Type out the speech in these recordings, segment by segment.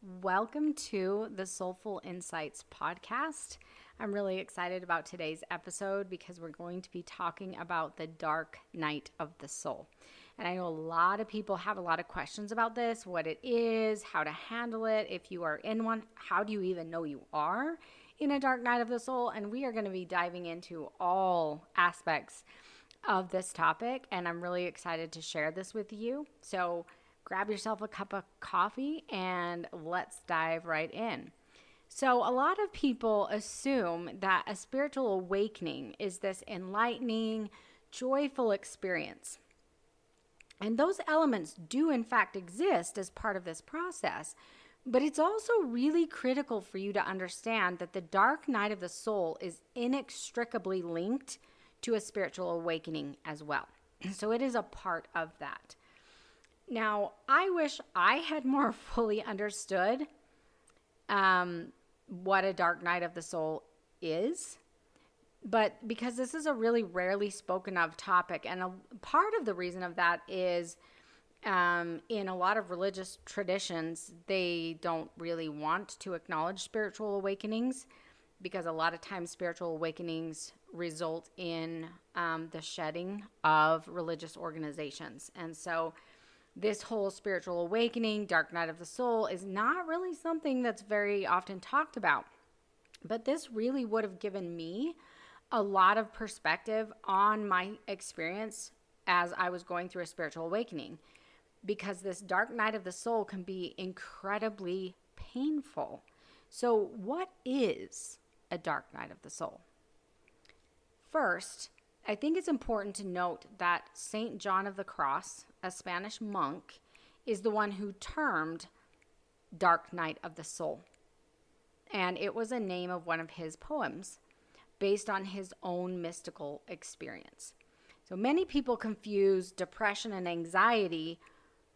Welcome to the Soulful Insights podcast. I'm really excited about today's episode because we're going to be talking about the dark night of the soul. And I know a lot of people have a lot of questions about this, what it is, how to handle it. If you are in one, how do you even know you are in a dark night of the soul? And we are going to be diving into all aspects of this topic. And I'm really excited to share this with you. So grab yourself a cup of coffee and let's dive right in. So, a lot of people assume that a spiritual awakening is this enlightening, joyful experience. And those elements do, in fact, exist as part of this process. But it's also really critical for you to understand that the dark night of the soul is inextricably linked to a spiritual awakening as well. So, it is a part of that. Now, I wish I had more fully understood what a dark night of the soul is, but because this is a really rarely spoken of topic, and a part of the reason of that is in a lot of religious traditions, they don't really want to acknowledge spiritual awakenings because a lot of times spiritual awakenings result in the shedding of religious organizations. And so this whole spiritual awakening, dark night of the soul, is not really something that's very often talked about. But this really would have given me a lot of perspective on my experience as I was going through a spiritual awakening, because this dark night of the soul can be incredibly painful. So, what is a dark night of the soul? First, I think it's important to note that St. John of the Cross, a Spanish monk, is the one who termed Dark Night of the Soul. And it was a name of one of his poems based on his own mystical experience. So many people confuse depression and anxiety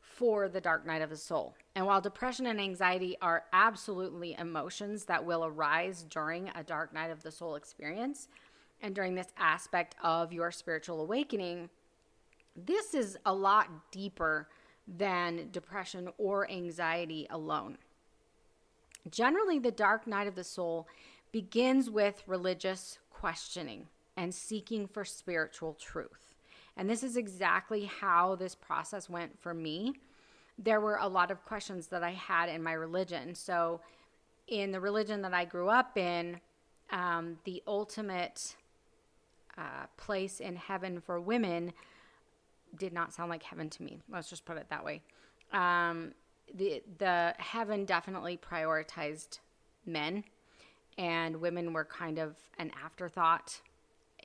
for the dark night of the soul. And while depression and anxiety are absolutely emotions that will arise during a dark night of the soul experience, and during this aspect of your spiritual awakening, this is a lot deeper than depression or anxiety alone. Generally, the dark night of the soul begins with religious questioning and seeking for spiritual truth. And this is exactly how this process went for me. There were a lot of questions that I had in my religion. So in the religion that I grew up in, the ultimate place in heaven for women did not sound like heaven to me. Let's just put it that way. The heaven definitely prioritized men, and women were kind of an afterthought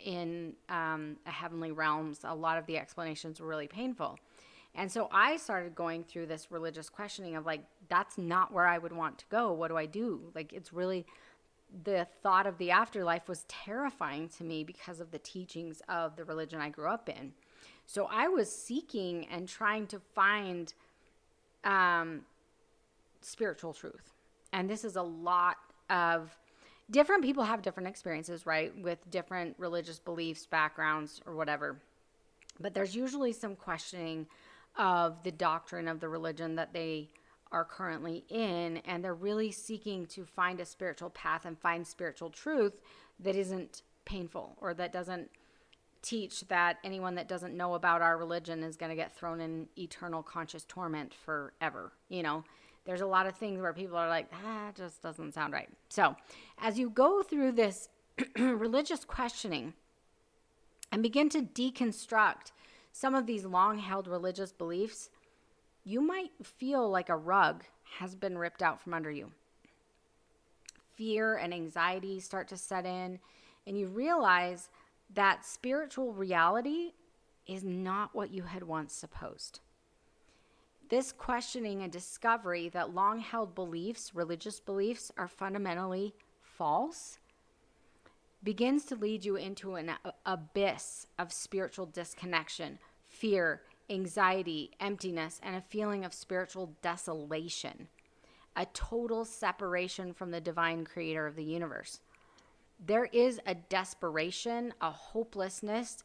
in a heavenly realms. A lot of the explanations were really painful. And so I started going through this religious questioning of like, that's not where I would want to go. What do I do? Like, it's really, the thought of the afterlife was terrifying to me because of the teachings of the religion I grew up in. So I was seeking and trying to find spiritual truth. And this is a lot of different people have different experiences, right? With different religious beliefs, backgrounds, or whatever. But there's usually some questioning of the doctrine of the religion that they are currently in, and they're really seeking to find a spiritual path and find spiritual truth that isn't painful, or that doesn't teach that anyone that doesn't know about our religion is going to get thrown in eternal conscious torment forever. You know, there's a lot of things where people are like, that just doesn't sound right. So as you go through this religious questioning and begin to deconstruct some of these long-held religious beliefs, you might feel like a rug has been ripped out from under you. Fear and anxiety start to set in, and you realize that spiritual reality is not what you had once supposed. This questioning and discovery that long-held beliefs, religious beliefs, are fundamentally false begins to lead you into an abyss of spiritual disconnection, fear, anxiety, emptiness, and a feeling of spiritual desolation, a total separation from the divine creator of the universe. There is a desperation, a hopelessness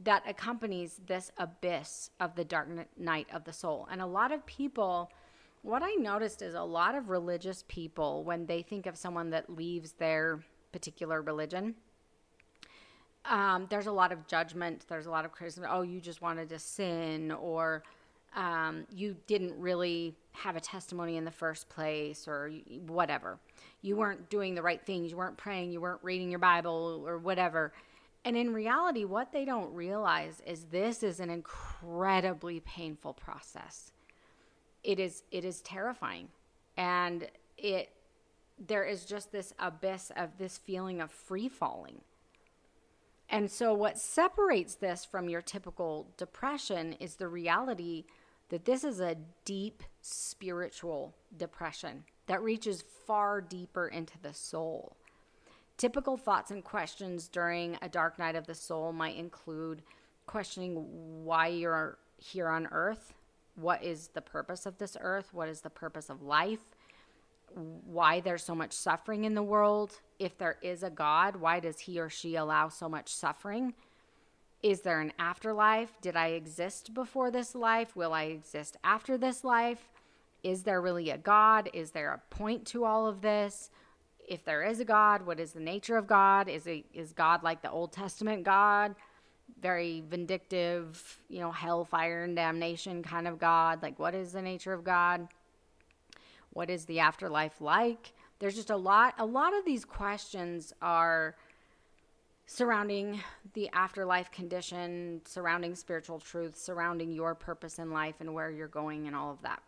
that accompanies this abyss of the dark night of the soul. And a lot of people what I noticed is a lot of religious people, when they think of someone that leaves their particular religion, there's a lot of judgment. There's a lot of criticism. Oh, you just wanted to sin, or you didn't really have a testimony in the first place, or whatever. You weren't doing the right things. You weren't praying. You weren't reading your Bible, or whatever. And in reality, what they don't realize is this is an incredibly painful process. It is terrifying. And there is just this abyss of this feeling of free falling. And so what separates this from your typical depression is the reality that this is a deep spiritual depression that reaches far deeper into the soul. Typical thoughts and questions during a dark night of the soul might include questioning why you're here on earth. What is the purpose of this earth? What is the purpose of life? Why there's so much suffering in the world? If there is a God, why does he or she allow so much suffering? Is there an afterlife? Did I exist before this life? Will I exist after this life? Is there really a God? Is there a point to all of this? If there is a God, what is the nature of God? Is God like the Old Testament God? Very vindictive, hellfire and damnation kind of God. Like, what is the nature of God? What is the afterlife like? There's just a lot of these questions are surrounding the afterlife condition, surrounding spiritual truth, surrounding your purpose in life and where you're going and all of that.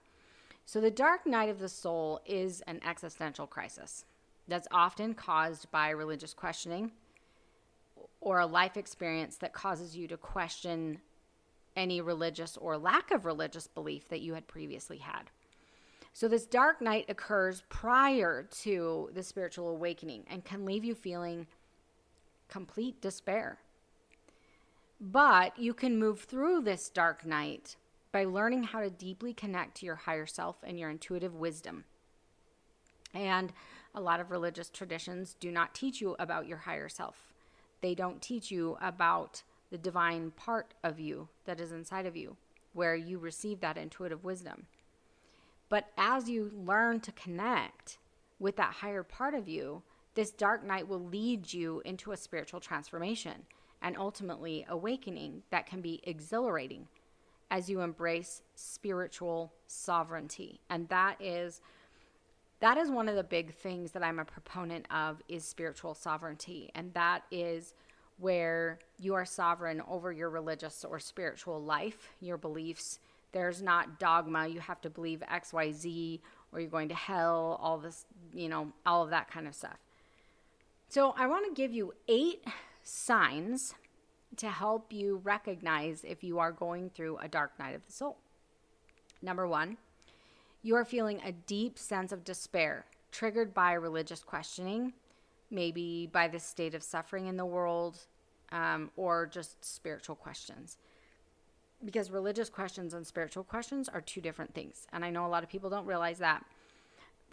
So the dark night of the soul is an existential crisis that's often caused by religious questioning or a life experience that causes you to question any religious or lack of religious belief that you had previously had. So this dark night occurs prior to the spiritual awakening and can leave you feeling complete despair. But you can move through this dark night by learning how to deeply connect to your higher self and your intuitive wisdom. And a lot of religious traditions do not teach you about your higher self. They don't teach you about the divine part of you that is inside of you, where you receive that intuitive wisdom. But as you learn to connect with that higher part of you, this dark night will lead you into a spiritual transformation and ultimately awakening that can be exhilarating as you embrace spiritual sovereignty. And that is one of the big things that I'm a proponent of, is spiritual sovereignty. And that is where you are sovereign over your religious or spiritual life, your beliefs. There's not dogma. You have to believe X, Y, Z, or you're going to hell, all this, all of that kind of stuff. So I want to give you 8 signs to help you recognize if you are going through a dark night of the soul. Number 1, you are feeling a deep sense of despair triggered by religious questioning, maybe by the state of suffering in the world, or just spiritual questions. Because religious questions and spiritual questions are 2 different things. And I know a lot of people don't realize that.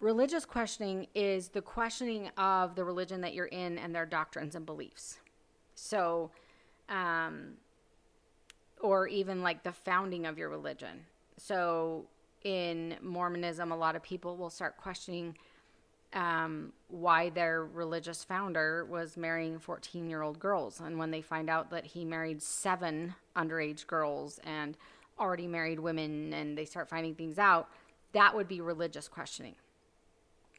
Religious questioning is the questioning of the religion that you're in and their doctrines and beliefs. So, or even like the founding of your religion. So in Mormonism, a lot of people will start questioning why their religious founder was marrying 14-year-old girls. And when they find out that he married 7 underage girls and already married women, and they start finding things out, that would be religious questioning.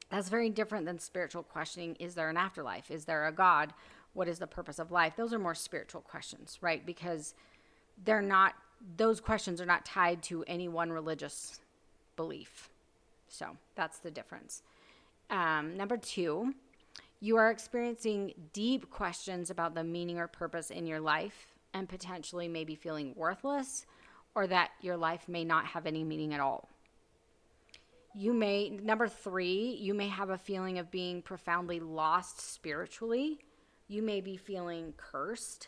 That's very different than spiritual questioning. Is there an afterlife? Is there a God? What is the purpose of life? Those are more spiritual questions, right? Because those questions are not tied to any one religious belief. So that's the difference. Number 2, you are experiencing deep questions about the meaning or purpose in your life, and potentially maybe feeling worthless, or that your life may not have any meaning at all. Number 3, you may have a feeling of being profoundly lost spiritually. You may be feeling cursed,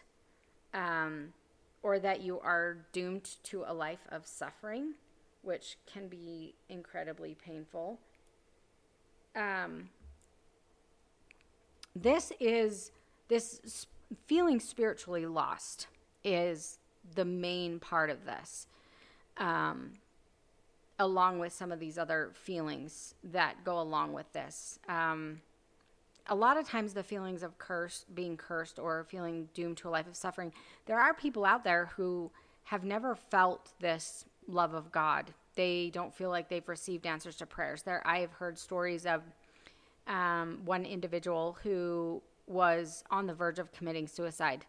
or that you are doomed to a life of suffering, which can be incredibly painful. This feeling spiritually lost is the main part of this. along with some of these other feelings that go along with this. A lot of times the feelings of being cursed or feeling doomed to a life of suffering, there are people out there who have never felt this love of God. They don't feel like they've received answers to prayers. I have heard stories of one individual who was on the verge of committing suicide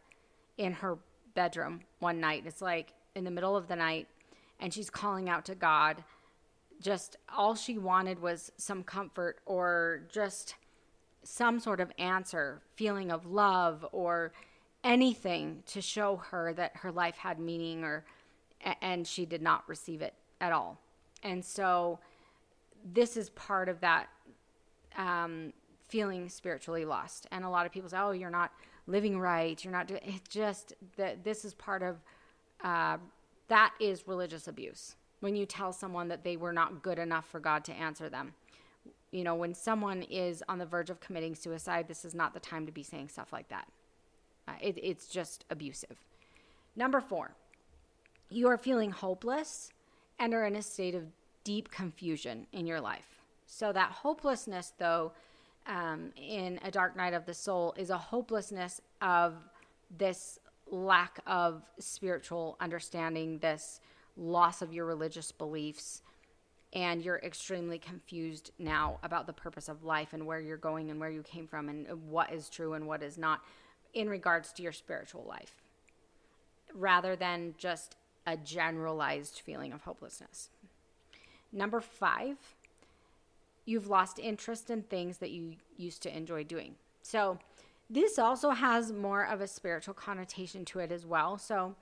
in her bedroom one night. It's like in the middle of the night, and she's calling out to God. Just all she wanted was some comfort or just some sort of answer, feeling of love or anything to show her that her life had meaning, and she did not receive it at all. And so this is part of that feeling spiritually lost. And a lot of people say, oh, you're not living right. You're not doing it. Just that this is part of that is religious abuse. When you tell someone that they were not good enough for God to answer them. You know, when someone is on the verge of committing suicide, this is not the time to be saying stuff like that. It's just abusive. Number 4, you are feeling hopeless and are in a state of deep confusion in your life. So that hopelessness, though, in A Dark Night of the Soul is a hopelessness of this lack of spiritual understanding, this loss of your religious beliefs, and you're extremely confused now about the purpose of life and where you're going and where you came from and what is true and what is not in regards to your spiritual life, rather than just a generalized feeling of hopelessness. Number 5, you've lost interest in things that you used to enjoy doing. So this also has more of a spiritual connotation to it as well. So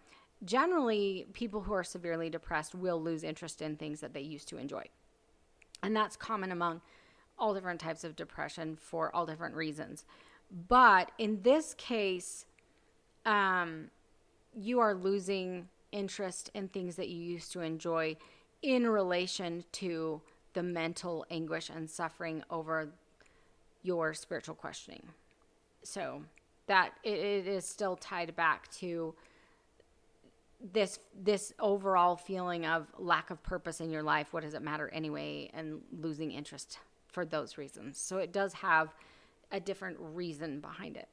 generally, people who are severely depressed will lose interest in things that they used to enjoy. And that's common among all different types of depression for all different reasons. But in this case, you are losing interest in things that you used to enjoy in relation to the mental anguish and suffering over your spiritual questioning. So that it is still tied back to this overall feeling of lack of purpose in your life. What does it matter anyway? And losing interest for those reasons. So it does have a different reason behind it.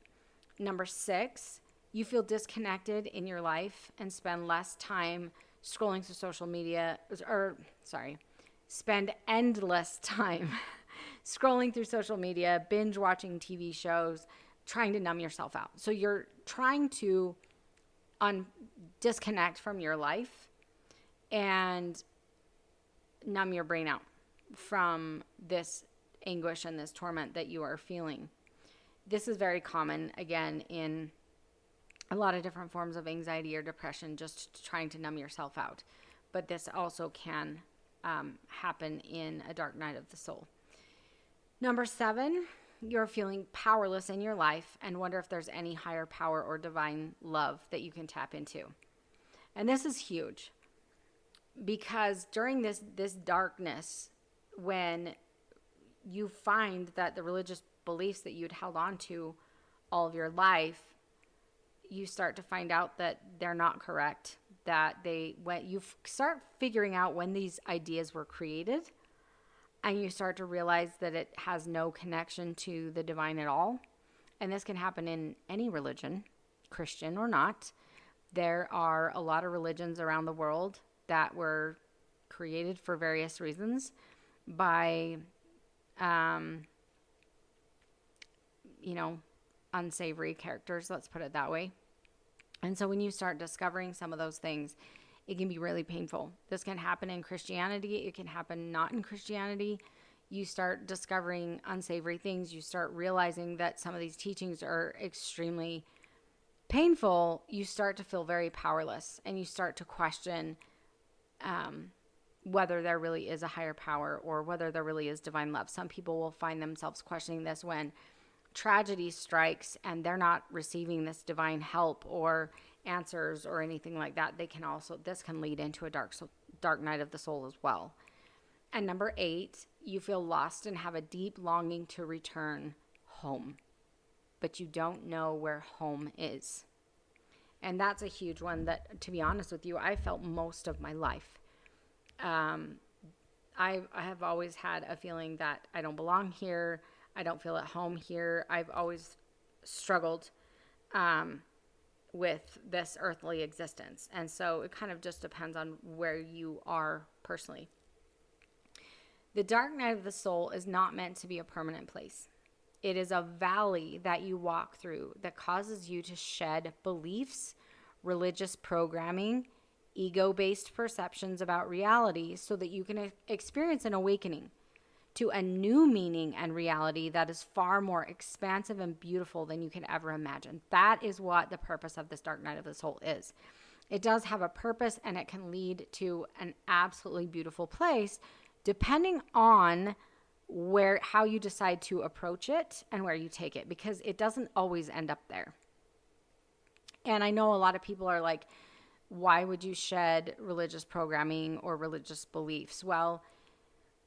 Number 6, you feel disconnected in your life and spend less time scrolling through social media, spend endless time scrolling through social media, binge watching TV shows, trying to numb yourself out. So you're trying to disconnect from your life and numb your brain out from this anguish and this torment that you are feeling. This is very common, again, in a lot of different forms of anxiety or depression, just trying to numb yourself out. But this also can happen in A Dark Night of the Soul. Number 7, you're feeling powerless in your life and wonder if there's any higher power or divine love that you can tap into. And this is huge because during this darkness, when you find that the religious beliefs that you'd held on to all of your life, you start to find out that they're not correct, that you start figuring out when these ideas were created, and you start to realize that it has no connection to the divine at all. And this can happen in any religion, Christian or not. There are a lot of religions around the world that were created for various reasons by, unsavory characters, let's put it that way. And so when you start discovering some of those things, it can be really painful. This can happen in Christianity. It can happen not in Christianity. You start discovering unsavory things. You start realizing that some of these teachings are extremely painful. You start to feel very powerless, and you start to question whether there really is a higher power or whether there really is divine love. Some people will find themselves questioning this when tragedy strikes and they're not receiving this divine help or answers or anything like that. This can lead into a dark night of the soul as well. And number 8, you feel lost and have a deep longing to return home, but you don't know where home is. And that's a huge one that, to be honest with you, I felt most of my life. I have always had a feeling that I don't belong here. I don't feel at home here. I've always struggled with this earthly existence. And so it kind of just depends on where you are personally. The dark night of the soul is not meant to be a permanent place. It is a valley that you walk through that causes you to shed beliefs, religious programming, ego-based perceptions about reality so that you can experience an awakening to a new meaning and reality that is far more expansive and beautiful than you can ever imagine. That is what the purpose of this dark night of the soul is. It does have a purpose, and it can lead to an absolutely beautiful place depending on how you decide to approach it and where you take it, because it doesn't always end up there. And I know a lot of people are like, why would you shed religious programming or religious beliefs? Well,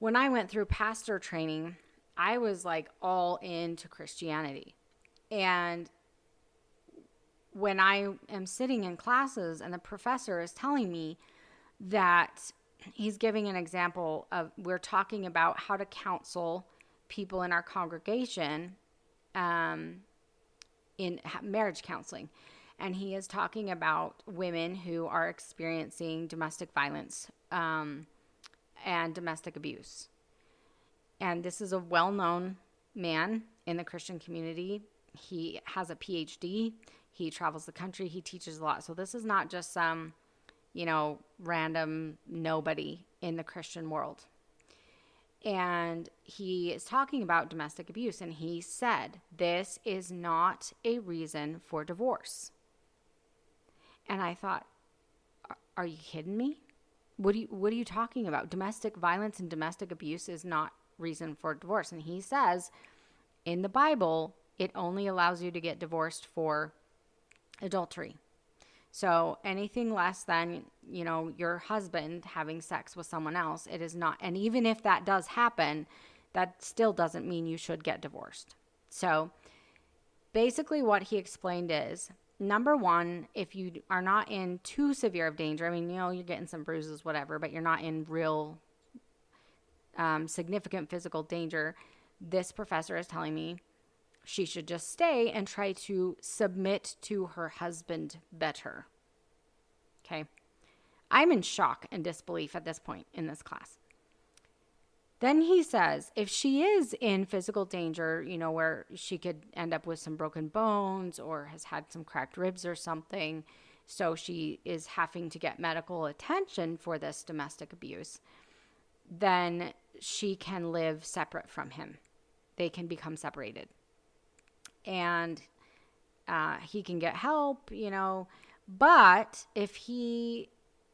when I went through pastor training, I was like all into Christianity. And when I am sitting in classes and the professor is telling me that he's giving an example of, we're talking about how to counsel people in our congregation in marriage counseling. And he is talking about women who are experiencing domestic violence and domestic abuse. And this is a well-known man in the Christian community. He has a PhD. He travels the country. He teaches a lot. So this is not just some, random nobody in the Christian world. And he is talking about domestic abuse. And he said, this is not a reason for divorce. And I thought, are you kidding me? What are you talking about? Domestic violence and domestic abuse is not reason for divorce. And he says, in the Bible, it only allows you to get divorced for adultery. So anything less than, your husband having sex with someone else, it is not. And even if that does happen, that still doesn't mean you should get divorced. So basically what he explained is, number one, if you are not in too severe of danger, you're getting some bruises, whatever, but you're not in real significant physical danger, this professor is telling me she should just stay and try to submit to her husband better. Okay. I'm in shock and disbelief at this point in this class. Then he says, if she is in physical danger, where she could end up with some broken bones or has had some cracked ribs or something, so she is having to get medical attention for this domestic abuse, then she can live separate from him. They can become separated. And he can get help, but if he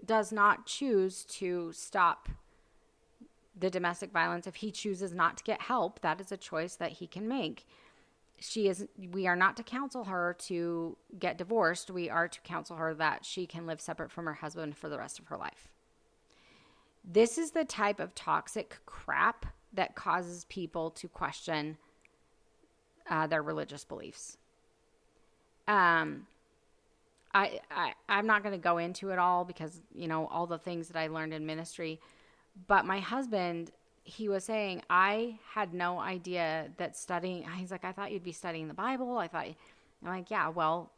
does not choose to stop the domestic violence, if he chooses not to get help, that is a choice that he can make. We are not to counsel her to get divorced. We are to counsel her that she can live separate from her husband for the rest of her life. This is the type of toxic crap that causes people to question their religious beliefs. I'm not going to go into it all because, all the things that I learned in ministry. But my husband, he was saying, I had no idea that he's like, I thought you'd be studying the Bible. I'm like, yeah, well,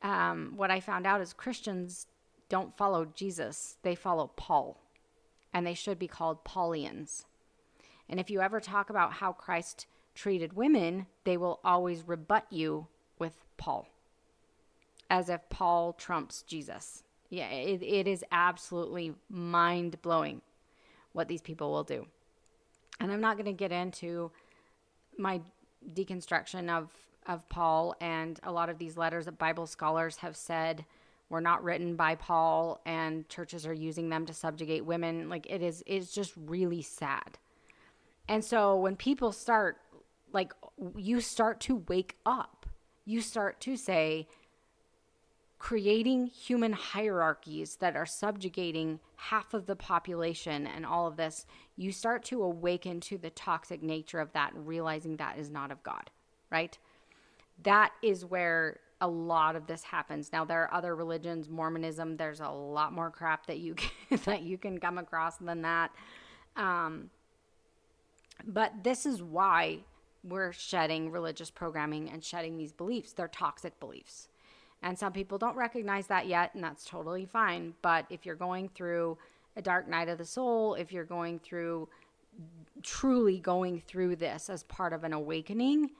what I found out is Christians don't follow Jesus. They follow Paul. And they should be called Paulians. And if you ever talk about how Christ treated women, they will always rebut you with Paul, as if Paul trumps Jesus. Yeah, it is absolutely mind-blowing what these people will do. And I'm not going to get into my deconstruction of Paul and a lot of these letters that Bible scholars have said were not written by Paul, and churches are using them to subjugate women. It's just really sad. And so when people you start to wake up, you start to say, creating human hierarchies that are subjugating half of the population and all of this, you start to awaken to the toxic nature of that and realizing that is not of God, right? That is where a lot of this happens. Now, there are other religions, Mormonism, there's a lot more crap that you can, that you can come across than that. But this is why we're shedding religious programming and shedding these beliefs. They're toxic beliefs. And some people don't recognize that yet, and that's totally fine. But if you're going through a dark night of the soul, if you're truly going through this as part of an awakening,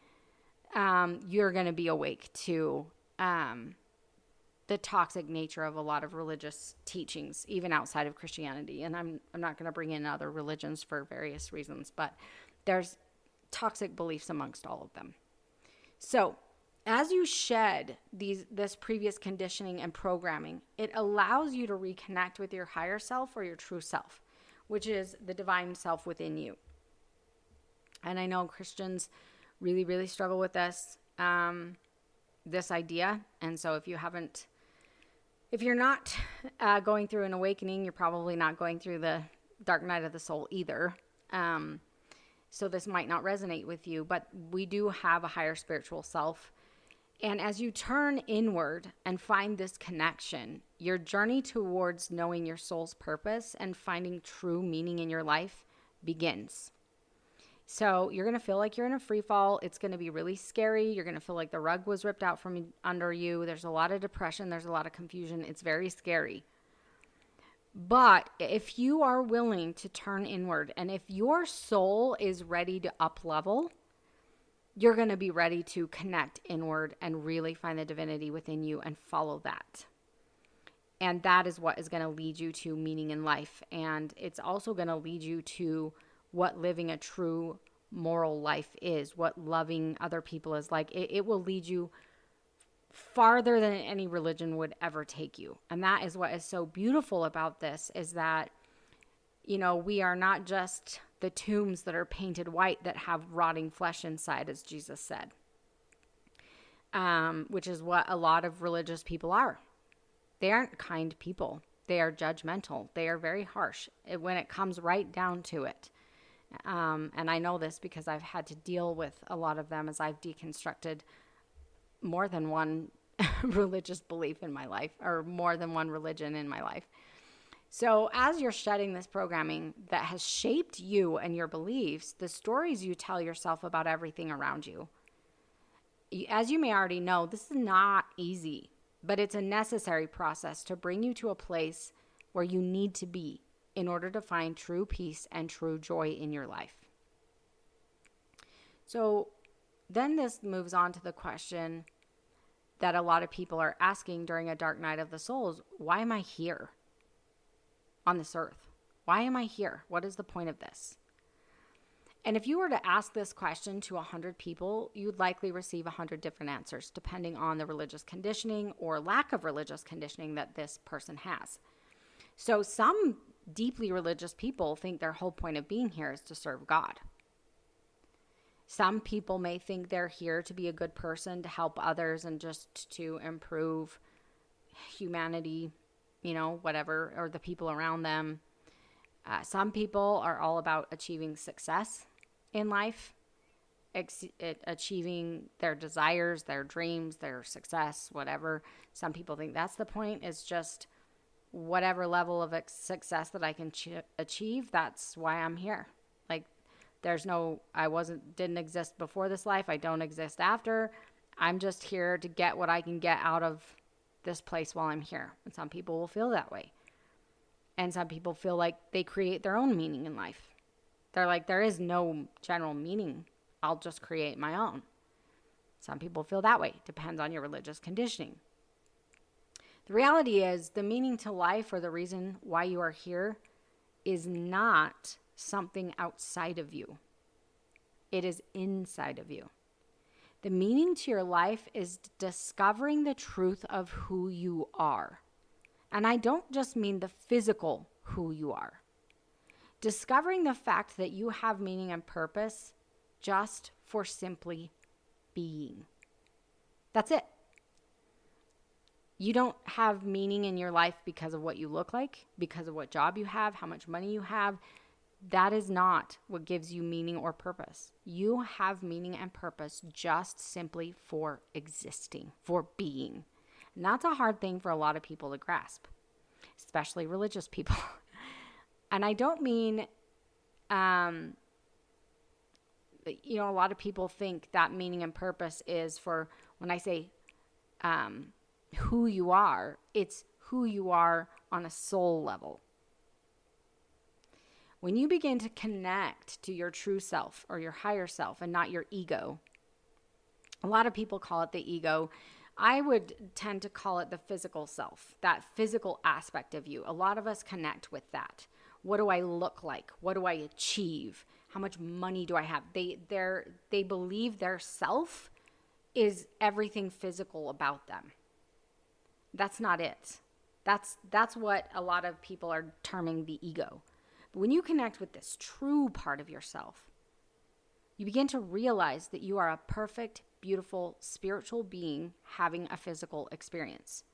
you're going to be awake to the toxic nature of a lot of religious teachings, even outside of Christianity. And I'm not going to bring in other religions for various reasons, but there's toxic beliefs amongst all of them. So as you shed this previous conditioning and programming, it allows you to reconnect with your higher self or your true self, which is the divine self within you. And I know Christians really, really struggle with this idea. And so if you're not going through an awakening, you're probably not going through the dark night of the soul either. So this might not resonate with you, but we do have a higher spiritual self. And as you turn inward and find this connection, your journey towards knowing your soul's purpose and finding true meaning in your life begins. So you're going to feel like you're in a free fall. It's going to be really scary. You're going to feel like the rug was ripped out from under you. There's a lot of depression. There's a lot of confusion. It's very scary. But if you are willing to turn inward, and if your soul is ready to up level, you're going to be ready to connect inward and really find the divinity within you and follow that. And that is what is going to lead you to meaning in life. And it's also going to lead you to what living a true moral life is, what loving other people is like. It will lead you farther than any religion would ever take you. And that is what is so beautiful about this, is that, we are not just the tombs that are painted white that have rotting flesh inside, as Jesus said, which is what a lot of religious people are. They aren't kind people. They are judgmental. They are very harsh when it comes right down to it. And I know this because I've had to deal with a lot of them as I've deconstructed more than one religious belief in my life, or more than one religion in my life. So as you're shedding this programming that has shaped you and your beliefs, the stories you tell yourself about everything around you, as you may already know, this is not easy, but it's a necessary process to bring you to a place where you need to be in order to find true peace and true joy in your life. So then this moves on to the question that a lot of people are asking during a dark night of the souls: why am I here on this earth? Why am I here? What is the point of this? And if you were to ask this question to 100 people, you'd likely receive 100 different answers, depending on the religious conditioning or lack of religious conditioning that this person has. So some deeply religious people think their whole point of being here is to serve God. Some people may think they're here to be a good person, to help others, and just to improve humanity, whatever, or the people around them. Some people are all about achieving success in life, achieving their desires, their dreams, their success, whatever. Some people think that's the point, is just whatever level of success that I can achieve, that's why I'm here. Like, didn't exist before this life. I don't exist after. I'm just here to get what I can get out of this place while I'm here. And some people will feel that way. And some people feel like they create their own meaning in life. They're like, there is no general meaning. I'll just create my own. Some people feel that way. Depends on your religious conditioning. The reality is, the meaning to life, or the reason why you are here, is not something outside of you. It is inside of you. The meaning to your life is discovering the truth of who you are. And I don't just mean the physical who you are. Discovering the fact that you have meaning and purpose just for simply being. That's it. You don't have meaning in your life because of what you look like, because of what job you have, how much money you have. That is not what gives you meaning or purpose. You have meaning and purpose just simply for existing, for being. And that's a hard thing for a lot of people to grasp, especially religious people. And I don't mean A lot of people think that meaning and purpose is for, when I say who you are, it's who you are on a soul level. When you begin to connect to your true self or your higher self and not your ego, a lot of people call it the ego. I would tend to call it the physical self, that physical aspect of you. A lot of us connect with that. What do I look like? What do I achieve? How much money do I have? They believe their self is everything physical about them. That's not it. That's what a lot of people are terming the ego. But when you connect with this true part of yourself, you begin to realize that you are a perfect, beautiful, spiritual being having a physical experience.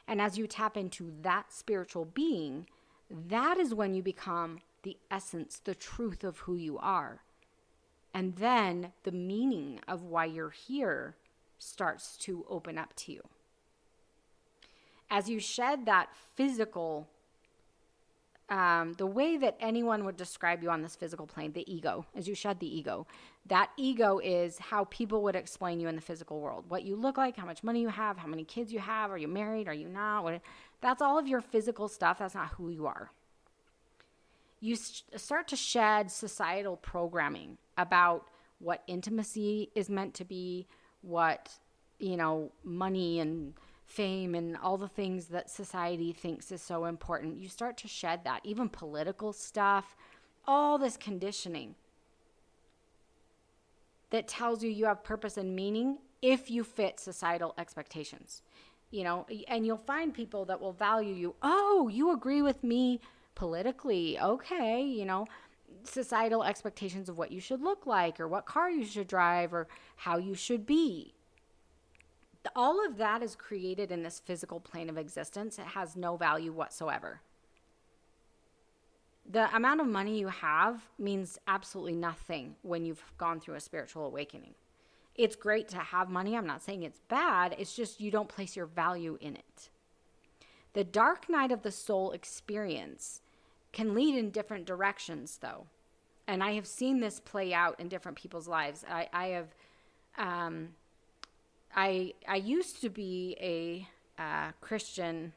And as you tap into that spiritual being, that is when you become the essence, the truth of who you are. And then the meaning of why you're here starts to open up to you. As you shed that physical, the way that anyone would describe you on this physical plane, the ego, as you shed the ego, that ego is how people would explain you in the physical world. What you look like, how much money you have, how many kids you have, are you married, are you not? That's all of your physical stuff. That's not who you are. You start to shed societal programming about what intimacy is meant to be, what, money and fame and all the things that society thinks is so important. You start to shed that, even political stuff, all this conditioning that tells you have purpose and meaning if you fit societal expectations. And you'll find people that will value you. Oh, you agree with me politically. Okay, societal expectations of what you should look like or what car you should drive or how you should be. All of that is created in this physical plane of existence. It has no value whatsoever. The amount of money you have means absolutely nothing when you've gone through a spiritual awakening. It's great to have money. I'm not saying it's bad. It's just you don't place your value in it. The dark night of the soul experience can lead in different directions, though. And I have seen this play out in different people's lives. I used to be a Christian.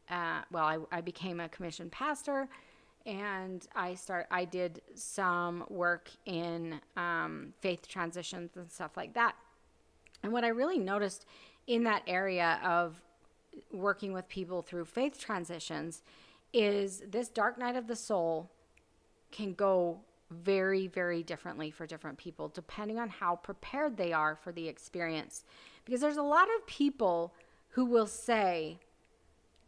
I became a commissioned pastor, and I did some work in faith transitions and stuff like that. And what I really noticed in that area of working with people through faith transitions is this dark night of the soul can go very, very differently for different people, depending on how prepared they are for the experience. Because there's a lot of people who will say,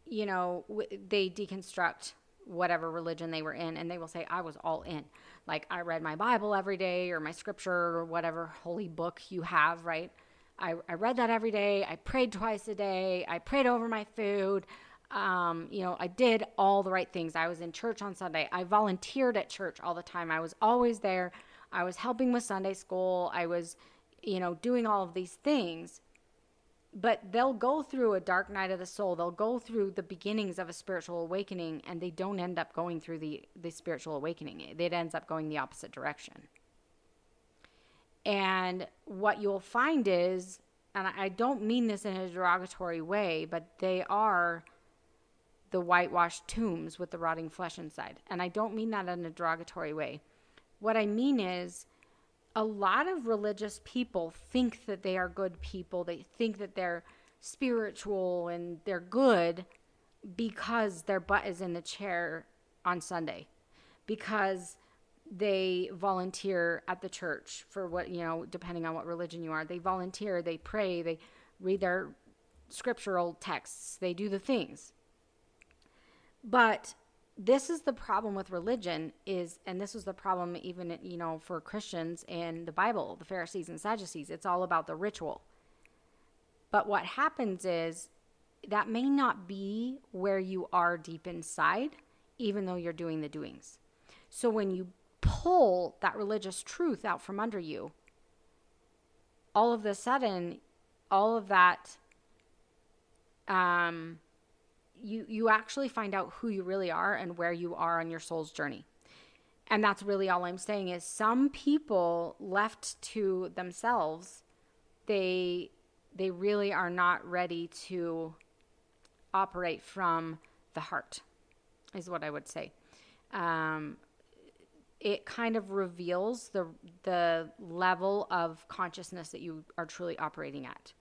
they deconstruct whatever religion they were in, and they will say, I was all in. Like, I read my Bible every day, or my scripture, or whatever holy book you have, right? I read that every day. I prayed twice a day. I prayed over my food. I did all the right things. I was in church on Sunday. I volunteered at church all the time. I was always there. I was helping with Sunday school. I was, doing all of these things. But they'll go through a dark night of the soul. They'll go through the beginnings of a spiritual awakening, and they don't end up going through the spiritual awakening. It ends up going the opposite direction. And what you'll find is, and I don't mean this in a derogatory way, but they are the whitewashed tombs with the rotting flesh inside. And I don't mean that in a derogatory way. What I mean is, a lot of religious people think that they are good people. They think that they're spiritual and they're good because their butt is in the chair on Sunday, because they volunteer at the church for what, depending on what religion you are. They volunteer, they pray, they read their scriptural texts, they do the things. But this is the problem with religion and this was the problem even, for Christians in the Bible, the Pharisees and Sadducees. It's all about the ritual. But what happens is that may not be where you are deep inside, even though you're doing the doings. So when you pull that religious truth out from under you, all of a sudden, all of that, you actually find out who you really are and where you are on your soul's journey. And that's really all I'm saying is some people left to themselves, they really are not ready to operate from the heart, is what I would say. It kind of reveals the level of consciousness that you are truly operating at.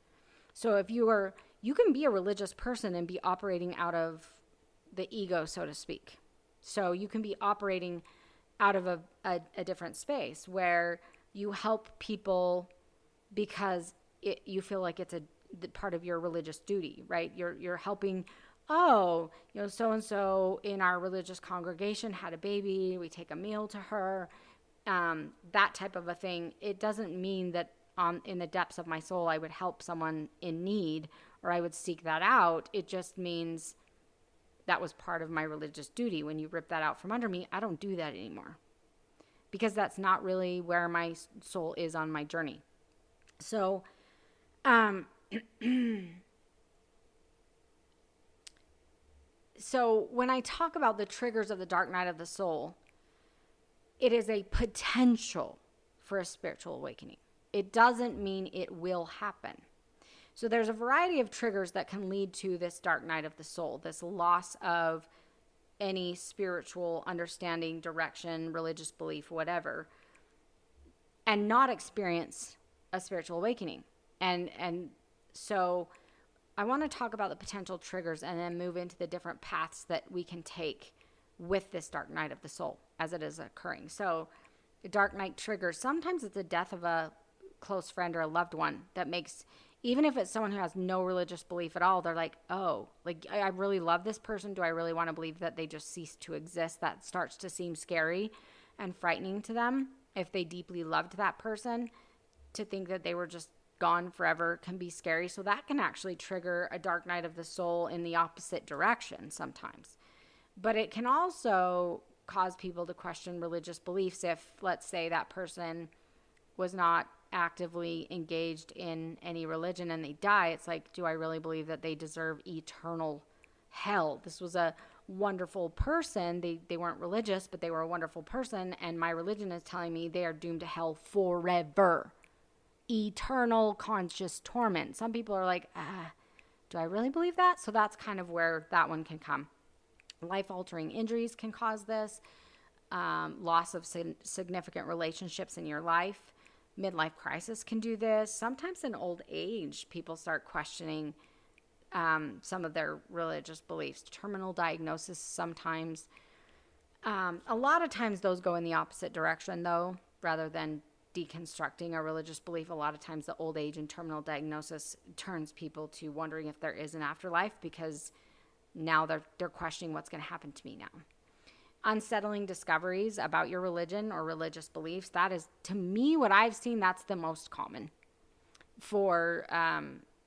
So if you can be a religious person and be operating out of the ego, so to speak. So you can be operating out of a different space where you help people because you feel like it's the part of your religious duty, right? You're helping, so-and-so in our religious congregation had a baby, we take a meal to her, that type of a thing. It doesn't mean that in the depths of my soul I would help someone in need or I would seek that out. It just means that was part of my religious duty. When you rip that out from under me, I don't do that anymore because that's not really where my soul is on my journey. So, so when I talk about the triggers of the dark night of the soul, it is a potential for a spiritual awakening. It doesn't mean it will happen. So there's a variety of triggers that can lead to this dark night of the soul, this loss of any spiritual understanding, direction, religious belief, whatever, and not experience a spiritual awakening. And so I want to talk about the potential triggers and then move into the different paths that we can take with this dark night of the soul as it is occurring. So the dark night triggers, sometimes it's the death of a close friend or a loved one that makes, even if it's someone who has no religious belief at all, they're like, oh, like I really love this person. Do I really want to believe that they just ceased to exist? That starts to seem scary and frightening to them. If they deeply loved that person, to think that they were just gone forever can be scary. So that can actually trigger a dark night of the soul in the opposite direction sometimes. But it can also cause people to question religious beliefs if, let's say, that person was not actively engaged in any religion and they die. It's like, do I really believe that they deserve eternal hell? This was a wonderful person. They weren't religious, but they were a wonderful person. And my religion is telling me they are doomed to hell forever. Eternal conscious torment. Some people are like, do I really believe that? So that's kind of where that one can come. Life-altering injuries can cause this. Loss of significant relationships in your life. Midlife crisis can do this. Sometimes in old age, people start questioning some of their religious beliefs. Terminal diagnosis sometimes. A lot of times those go in the opposite direction, though, rather than deconstructing a religious belief. A lot of times the old age and terminal diagnosis turns people to wondering if there is an afterlife because now they're questioning what's going to happen to me now. Unsettling discoveries about your religion or religious beliefs, that is, to me, what I've seen, that's the most common for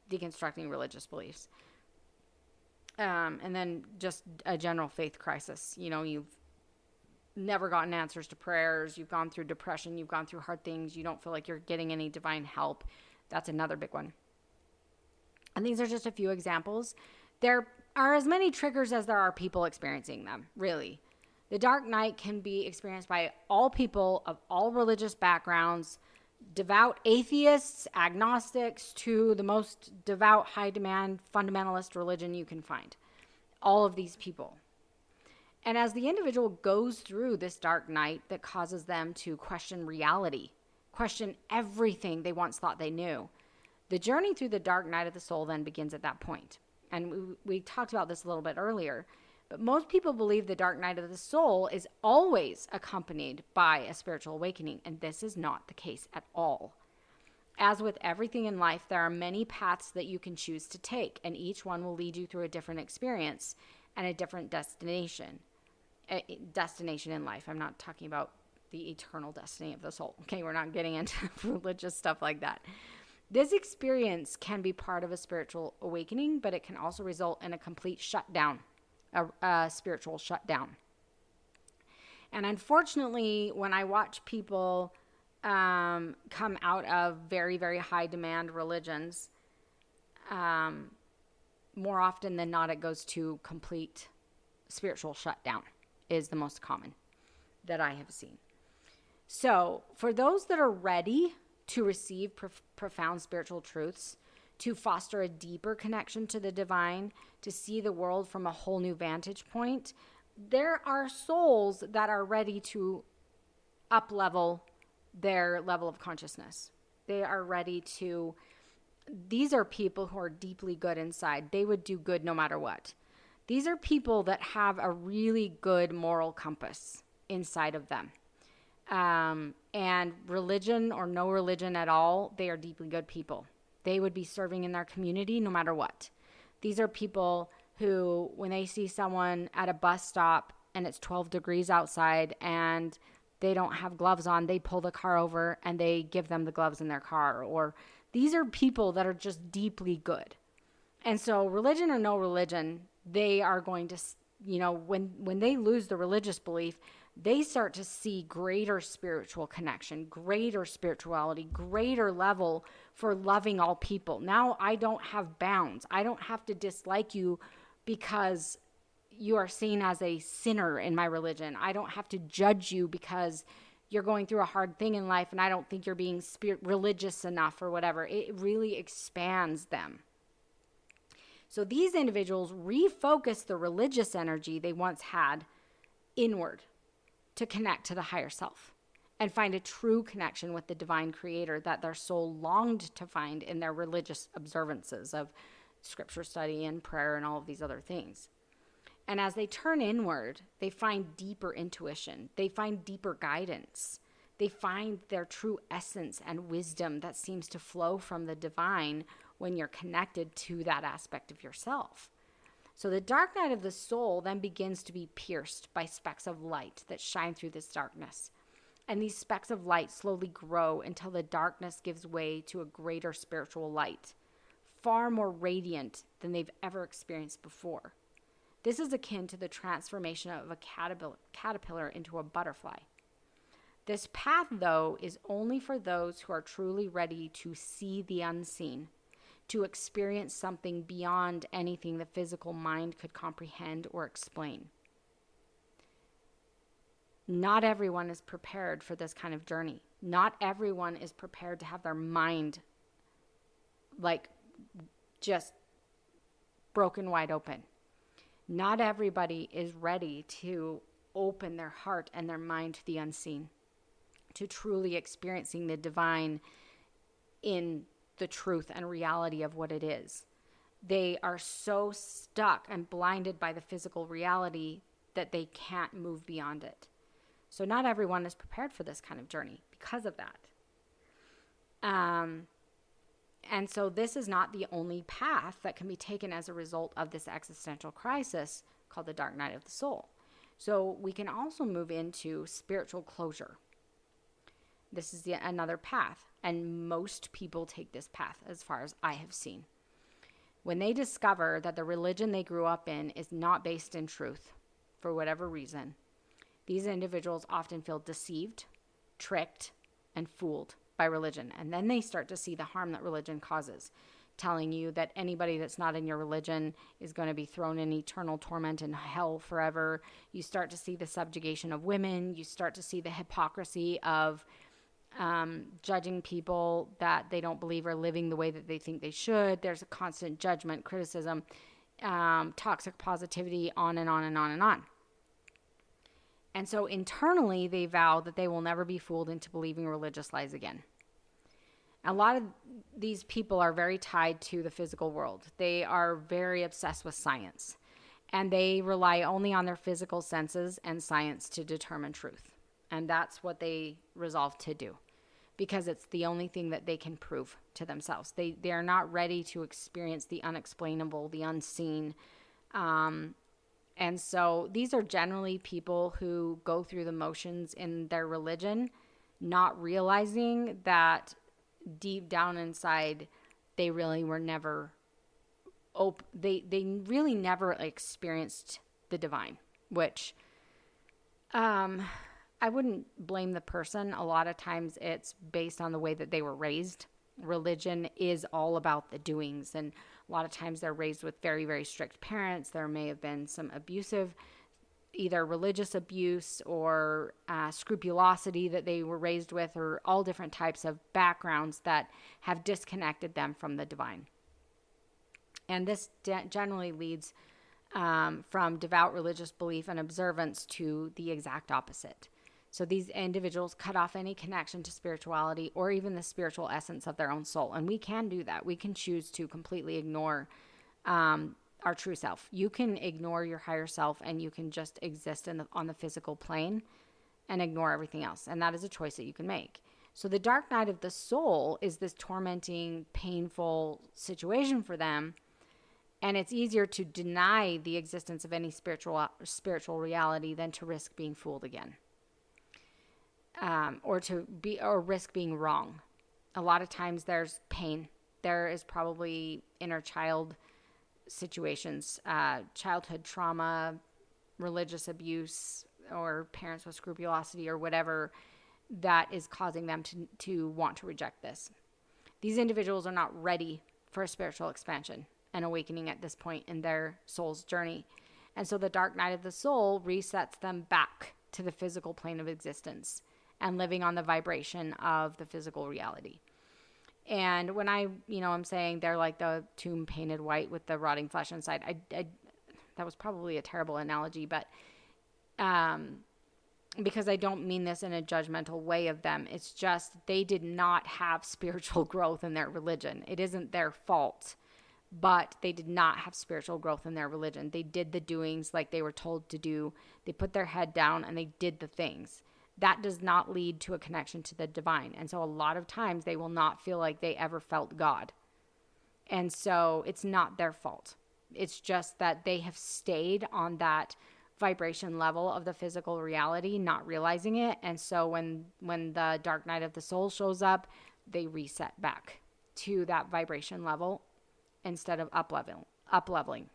deconstructing religious beliefs. And then just a general faith crisis. You know, you've never gotten answers to prayers, you've gone through depression, you've gone through hard things, you don't feel like you're getting any divine help. That's another big one. And these are just a few examples. There are as many triggers as there are people experiencing them, really. The dark night can be experienced by all people of all religious backgrounds, devout atheists, agnostics, to the most devout, high-demand, fundamentalist religion you can find. All of these people. And as the individual goes through this dark night that causes them to question reality, question everything they once thought they knew, the journey through the dark night of the soul then begins at that point. And we talked about this a little bit earlier, but most people believe the dark night of the soul is always accompanied by a spiritual awakening, and this is not the case at all. As with everything in life, there are many paths that you can choose to take, and each one will lead you through a different experience and a different destination in life. I'm not talking about the eternal destiny of the soul. Okay, we're not getting into religious stuff like that. This experience can be part of a spiritual awakening, but it can also result in a complete shutdown, a spiritual shutdown. And unfortunately, when I watch people come out of very, very high demand religions, more often than not, it goes to complete spiritual shutdown is the most common. that I have seen. So for those that are ready to receive profound spiritual truths, to foster a deeper connection to the divine, to see the world from a whole new vantage point, there are souls that are ready to up-level their level of consciousness. They are ready to, these are people who are deeply good inside. They would do good no matter what. These are people that have a really good moral compass inside of them. And religion or no religion at all, they are deeply good people. They would be serving in their community no matter what. These are people who, when they see someone at a bus stop and it's 12 degrees outside and they don't have gloves on, they pull the car over and they give them the gloves in their car. Or these are people that are just deeply good. And so religion or no religion, they are going to, when they lose the religious belief, they start to see greater spiritual connection, greater spirituality, greater level for loving all people. Now I don't have bounds. I don't have to dislike you because you are seen as a sinner in my religion. I don't have to judge you because you're going through a hard thing in life and I don't think you're being religious enough or whatever. It really expands them. So these individuals refocus the religious energy they once had inward to connect to the higher self and find a true connection with the divine creator that their soul longed to find in their religious observances of scripture study and prayer and all of these other things. And as they turn inward, they find deeper intuition. They find deeper guidance. They find their true essence and wisdom that seems to flow from the divine when you're connected to that aspect of yourself. So the dark night of the soul then begins to be pierced by specks of light that shine through this darkness. And these specks of light slowly grow until the darkness gives way to a greater spiritual light, far more radiant than they've ever experienced before. This is akin to the transformation of a caterpillar into a butterfly. This path, though, is only for those who are truly ready to see the unseen, to experience something beyond anything the physical mind could comprehend or explain. Not everyone is prepared for this kind of journey. Not everyone is prepared to have their mind just broken wide open. Not everybody is ready to open their heart and their mind to the unseen, to truly experiencing the divine in the truth and reality of what it is. They are so stuck and blinded by the physical reality that they can't move beyond it. So not everyone is prepared for this kind of journey because of that. And so this is not the only path that can be taken as a result of this existential crisis called the dark night of the soul. So we can also move into spiritual closure. This is yet another path, and most people take this path as far as I have seen. When they discover that the religion they grew up in is not based in truth, for whatever reason, these individuals often feel deceived, tricked, and fooled by religion. And then they start to see the harm that religion causes, telling you that anybody that's not in your religion is going to be thrown in eternal torment in hell forever. You start to see the subjugation of women. You start to see the hypocrisy of judging people that they don't believe are living the way that they think they should. There's a constant judgment, criticism, toxic positivity, on and on and on and on. And so internally, they vow that they will never be fooled into believing religious lies again. A lot of these people are very tied to the physical world. They are very obsessed with science, and they rely only on their physical senses and science to determine truth. And that's what they resolve to do, because it's the only thing that they can prove to themselves. They are not ready to experience the unexplainable, the unseen. And so these are generally people who go through the motions in their religion, not realizing that deep down inside, they really were never they really never experienced the divine, which I wouldn't blame the person. A lot of times it's based on the way that they were raised. Religion is all about the doings, and a lot of times they're raised with very, very strict parents. There may have been some abusive either religious abuse or scrupulosity that they were raised with, or all different types of backgrounds that have disconnected them from the divine. And this generally leads from devout religious belief and observance to the exact opposite. So these individuals cut off any connection to spirituality or even the spiritual essence of their own soul. And we can do that. We can choose to completely ignore our true self. You can ignore your higher self and you can just exist on the physical plane and ignore everything else. And that is a choice that you can make. So the dark night of the soul is this tormenting, painful situation for them. And it's easier to deny the existence of any spiritual reality than to risk being fooled again. Or risk being wrong. A lot of times there's pain. There is probably inner child situations, childhood trauma, religious abuse, or parents with scrupulosity or whatever that is causing them to want to reject this. These individuals are not ready for a spiritual expansion and awakening at this point in their soul's journey. And so the dark night of the soul resets them back to the physical plane of existence and living on the vibration of the physical reality. And when I'm saying they're like the tomb painted white with the rotting flesh inside, I that was probably a terrible analogy, but because I don't mean this in a judgmental way of them. It's just they did not have spiritual growth in their religion. It isn't their fault, but they did not have spiritual growth in their religion. They did the doings like they were told to do. They put their head down and they did the things. That does not lead to a connection to the divine. And so a lot of times they will not feel like they ever felt God. And so it's not their fault. It's just that they have stayed on that vibration level of the physical reality, not realizing it. And so when the dark night of the soul shows up, they reset back to that vibration level instead of up leveling.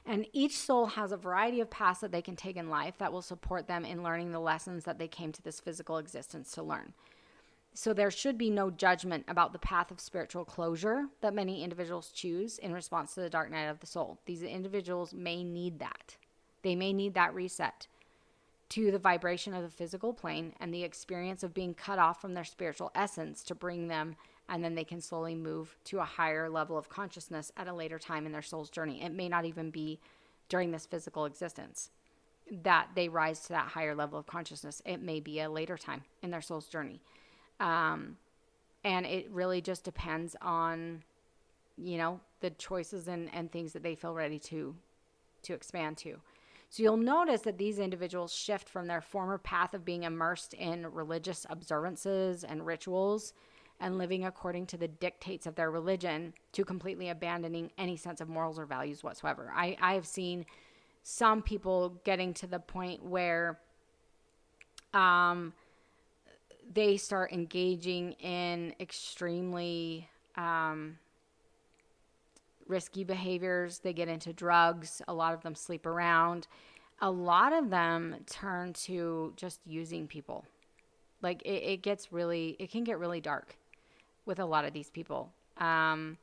And each soul has a variety of paths that they can take in life that will support them in learning the lessons that they came to this physical existence to learn. So there should be no judgment about the path of spiritual closure that many individuals choose in response to the dark night of the soul. These individuals may need that. They may need that reset to the vibration of the physical plane and the experience of being cut off from their spiritual essence to bring them, and then they can slowly move to a higher level of consciousness at a later time in their soul's journey. It may not even be during this physical existence that they rise to that higher level of consciousness. It may be a later time in their soul's journey. And it really just depends on, the choices and things that they feel ready to expand to. So you'll notice that these individuals shift from their former path of being immersed in religious observances and rituals and living according to the dictates of their religion to completely abandoning any sense of morals or values whatsoever. I have seen some people getting to the point where they start engaging in extremely risky behaviors. They get into drugs. A lot of them sleep around. A lot of them turn to just using people. Like it can get really dark with a lot of these people. I've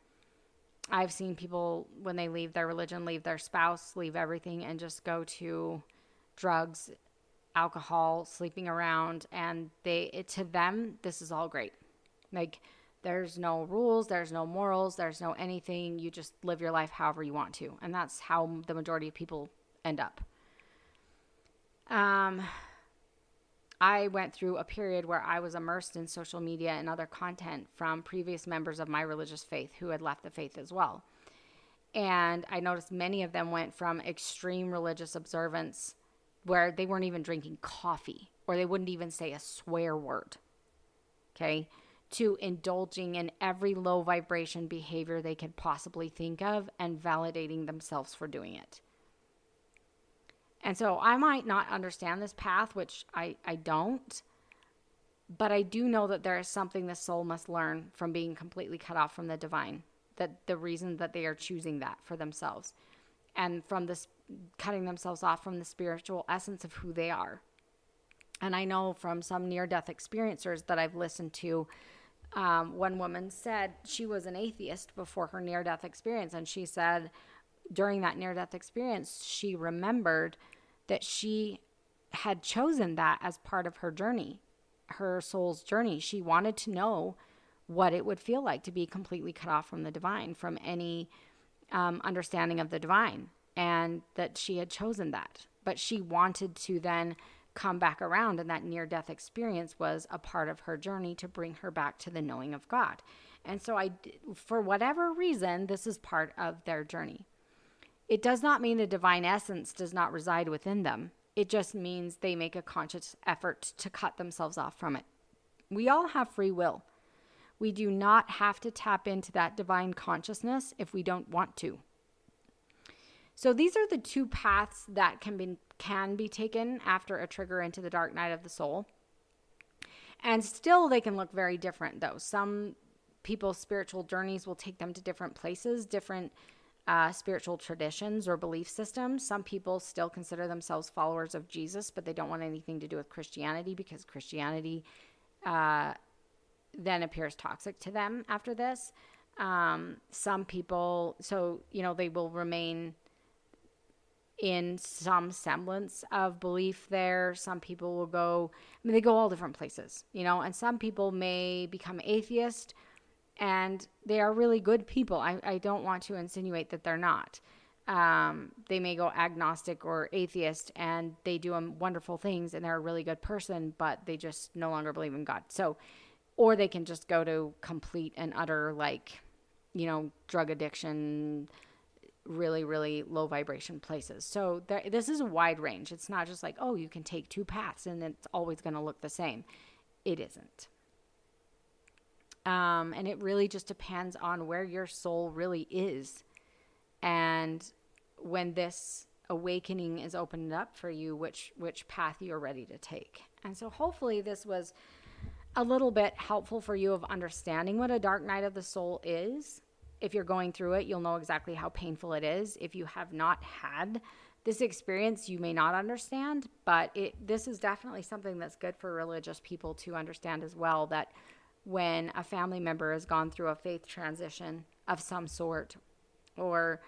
seen people, when they leave their religion, leave their spouse, leave everything, and just go to drugs, alcohol, sleeping around, and to them, this is all great. Like, there's no rules, there's no morals, there's no anything. You just live your life however you want to. And that's how the majority of people end up. I went through a period where I was immersed in social media and other content from previous members of my religious faith who had left the faith as well. And I noticed many of them went from extreme religious observance where they weren't even drinking coffee or they wouldn't even say a swear word, okay, to indulging in every low vibration behavior they could possibly think of and validating themselves for doing it. And so I might not understand this path, which I don't, but I do know that there is something the soul must learn from being completely cut off from the divine, that the reason that they are choosing that for themselves and from this cutting themselves off from the spiritual essence of who they are. And I know from some near-death experiencers that I've listened to, one woman said she was an atheist before her near-death experience. And she said during that near-death experience, she remembered that she had chosen that as part of her journey, her soul's journey. She wanted to know what it would feel like to be completely cut off from the divine, from any understanding of the divine, and that she had chosen that. But she wanted to then come back around, and that near-death experience was a part of her journey to bring her back to the knowing of God. And so for whatever reason, this is part of their journey. It does not mean the divine essence does not reside within them. It just means they make a conscious effort to cut themselves off from it. We all have free will. We do not have to tap into that divine consciousness if we don't want to. So these are the two paths that can be taken after a trigger into the dark night of the soul. And still they can look very different though. Some people's spiritual journeys will take them to different places, different spiritual traditions or belief systems. Some people still consider themselves followers of Jesus, but they don't want anything to do with Christianity because Christianity then appears toxic to them after this. Some people, they will remain in some semblance of belief there. Some people will go, they go all different places, and some people may become atheist, and they are really good people. I don't want to insinuate that they're not. They may go agnostic or atheist, and they do wonderful things, and they're a really good person, but they just no longer believe in God. So, or they can just go to complete and utter, drug addiction, really, really low vibration places. So this is a wide range. It's not just like, oh, you can take two paths and it's always going to look the same. It isn't. And it really just depends on where your soul really is. And when this awakening is opened up for you, which path you're ready to take. And so hopefully this was a little bit helpful for you of understanding what a dark night of the soul is. If you're going through it, you'll know exactly how painful it is. If you have not had this experience, you may not understand, but this is definitely something that's good for religious people to understand as well, that when a family member has gone through a faith transition of some sort or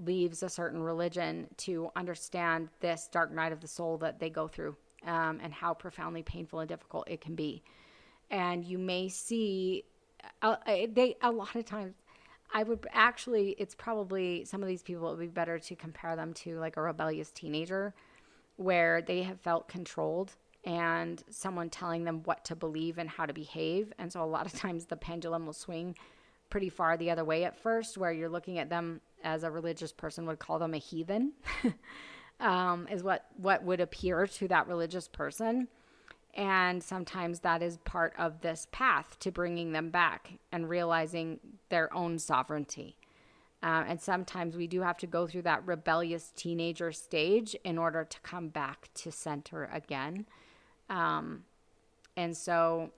leaves a certain religion, to understand this dark night of the soul that they go through and how profoundly painful and difficult it can be. And you may see a lot of times, it's probably some of these people, it would be better to compare them to like a rebellious teenager where they have felt controlled and someone telling them what to believe and how to behave. And so a lot of times the pendulum will swing pretty far the other way at first, where you're looking at them as a religious person would call them a heathen, is what would appear to that religious person. And sometimes that is part of this path to bringing them back and realizing their own sovereignty. And sometimes we do have to go through that rebellious teenager stage in order to come back to center again. And so,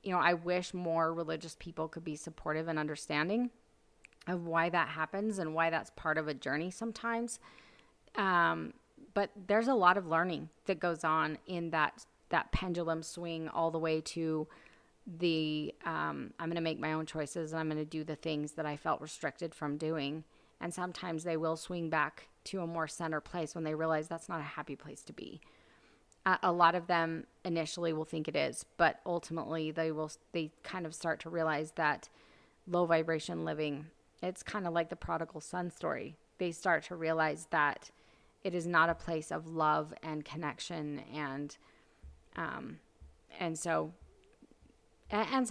I wish more religious people could be supportive and understanding of why that happens and why that's part of a journey sometimes. But there's a lot of learning that goes on in that pendulum swing all the way to the I'm going to make my own choices and I'm going to do the things that I felt restricted from doing. And sometimes they will swing back to a more center place when they realize that's not a happy place to be. A lot of them initially will think it is, but ultimately they kind of start to realize that low vibration living, it's kind of like the prodigal son story. They start to realize that it is not a place of love and connection, and some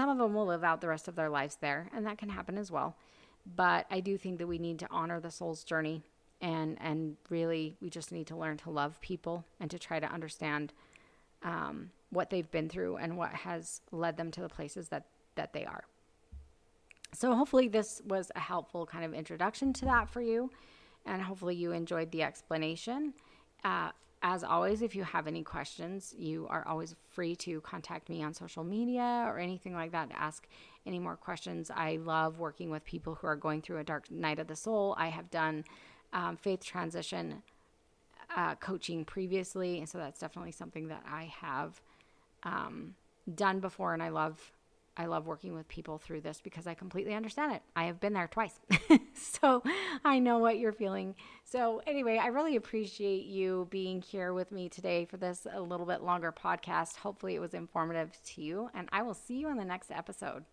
of them will live out the rest of their lives there, and that can happen as well. But I do think that we need to honor the soul's journey, and really we just need to learn to love people and to try to understand what they've been through and what has led them to the places that they are. So hopefully this was a helpful kind of introduction to that for you, and hopefully you enjoyed the explanation. As always, if you have any questions, you are always free to contact me on social media or anything like that to ask any more questions. I love working with people who are going through a dark night of the soul. I have done faith transition coaching previously, and so that's definitely something that I have done before, and I love I love working with people through this because I completely understand it. I have been there twice. So I know what you're feeling. So anyway, I really appreciate you being here with me today for this a little bit longer podcast. Hopefully it was informative to you, and I will see you on the next episode.